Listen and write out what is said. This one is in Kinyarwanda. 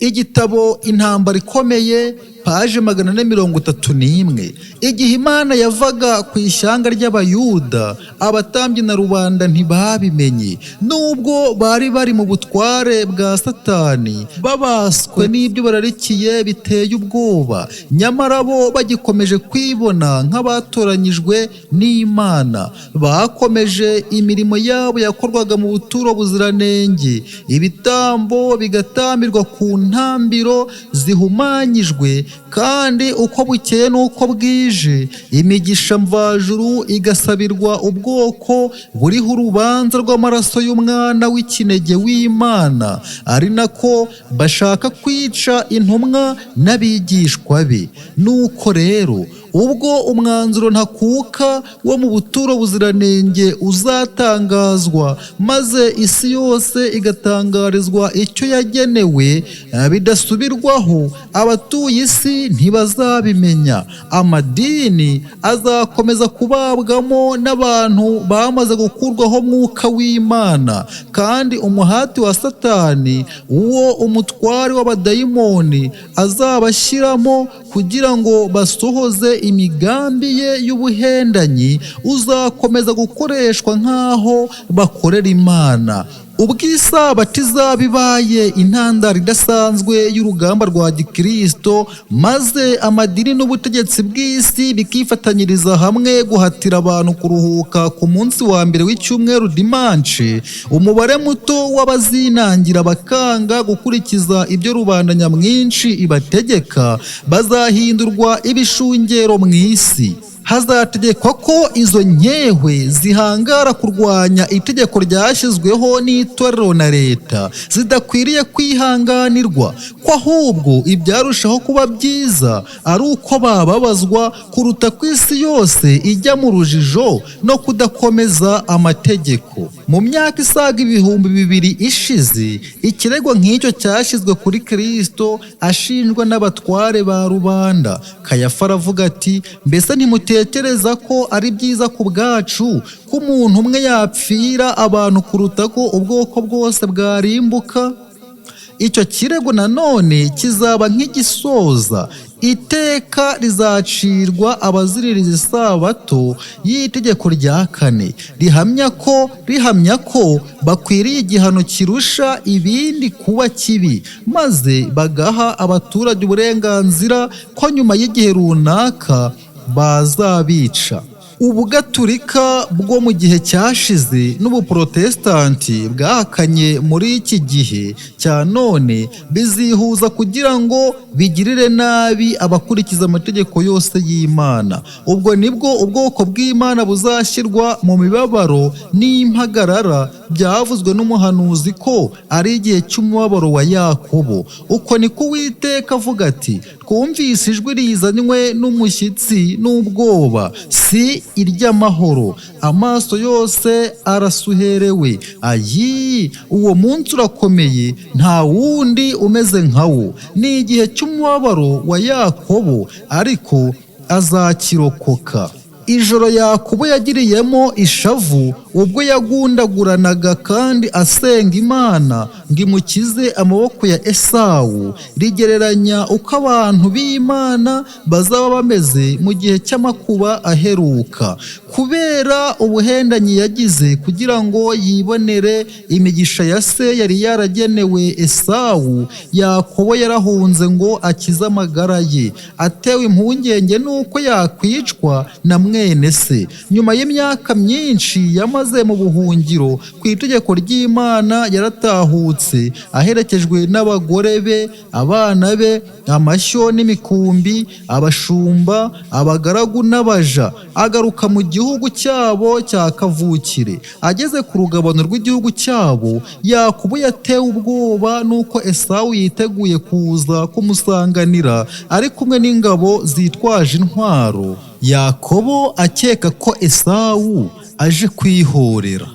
Igitabo Intambara Ikomeye, paje 431. Igihe Imana yavaga ku ishyanga ry'Abayuda, abatambyi na rubanda ntibabimenye, nubwo bari bari mu butware bwa Satani, babaswe n'ibyo bararikiye biteye ubwoba, nyamara bo bagikomeje kwibona nk'abatoranyijwe n'Imana. Bakomeje imirimo yabo yakorwaga mu buturo buziranenge, ibitambo bigatambirwa ku ntambiro zihumanyijwe, kandi uko bukeye n'uko bwije imigisha mvajuru igasabirwa ubwoko buriho urubanza rw'amaraso y'umwana w'ikinege w'Imana, ari nako bashaka kwica intumwa n'abigishwa be. Nuko rero ubwo umwanzuro ntakuka wo mu buturo buziranenge uzatangazwa, maze isi yose igatangarizwa icyo yagenewe bidasubirwaho, abatuye isi ntibazabimenya. Amadini azakomeza kubabwamo n'abantu bamaze gukurwaho mwuka w'Imana, kandi umuhati wa Satani, uwo umutware w'abadayimoni azabashyiramo kugira ngo basohoze imigambi ye y'ubuhendanyi, uzakomeza gukoreshwa nk'aho bakorera Imana. Ubw'Isabato izaba ibaye intandaro idasanzwe y'urugamba rwa gikristo, maze amadini n'ubutegetsi bw'isi bikifatanyiriza hamwe guhatira abantu kuruhuka ku munsi wa mbere w'icyumweru dimanche, umubare muto w'abazinangira bakanga gukurikiza ibyo rubanda nyamwinshi ibategeka bazahindurwa ibishungero mu isi. Hazategekwa ko izo nkehwe zihangara kurwanya itegeko ryashyizweho n'itorero na leta, zidakwiriye kwihanganirwa, ko ahubwo ibyarushaho kuba byiza ari uko bababazwa kuruta ko isi yose ijya mu rujijo no kudakomeza amategeko. Mu myaka isaga 2000 ishize, ikirego nk'icyo cyashyizwe kuri Kristo ashinjwa n'abatware ba rubanda. Kayafa aravuga ati, mbese ntimutekereza ko ari byiza ku bwacu ko umuntu umwe yapfira abantu kuruta ko ubwoko bwose bwarimbuka? Icyo kirego nanone kizaba nk'igisoza. Iteka rizacirwa abaziririza Isabato y'itegeko rya 4, rihamya ko bakwiriye igihano kirusha ibindi kuba kibi, maze bagaha abaturage uburenganzira ko nyuma y'igihe runaka bazabica. Ubugaturika bwo mu gihe cyashize n'ubuprotestanti bwahakanye muri iki gihe cya none bizihuza kugira ngo bigirire nabi abakurikiza amategeko yose y'Imana. Ubwo nibwo ubwoko bw'Imana buzashyirwa mu mibabaro n'impagarara byavuzwe n'umuhanuzi ko ari igihe cy'umubabaro wa Yakobo. Uko niko Uwiteka avuga ati, twumvise ijwi rizanywe n'umushyitsi n'ubwoba, si iry'amahoro, amaso yose arasuherewe. Ayi, uwo munsi urakomeye, nta wundi umeze nkawo. Ni igihe cy'umubabaro wa Yakobo, ariko azakirokoka. Ijoro Yakobo yagiriyemo ishavu ubwo yagundaguranaga kandi asenga Imana ngo imukize amaboko ya Esawu, rigereranya uko abantu b'Imana bazaba bameze mu gihe cy'amakuba aheruka. Kubera ubuhendanyi yagize kugira ngo yibonere imigisha ya se yari yaragenewe Esawu, Yakobo yarahunze ngo akize amagara ye, atewe impungenge n'uko yakwicwa na mwene se. Nyuma y'imyaka myinshi yamaze mu buhungiro ku itegeko ry'Imana, yaratahutse aherekejwe n'abagore be, abana be, amashyo n'imikumbi, abashumba, abagaragu n'abaja, agaruka mu gihugu cyabo cya kavukire. Ageze ku rugabano rw'igihugu cyabo, Yakobo yatewe ubwoba nuko Esawu yiteguye kuza kumusanganira ari kumwe n'ingabo zitwaje intwaro. Yakobo akeka ko Esawu aje kwihorera.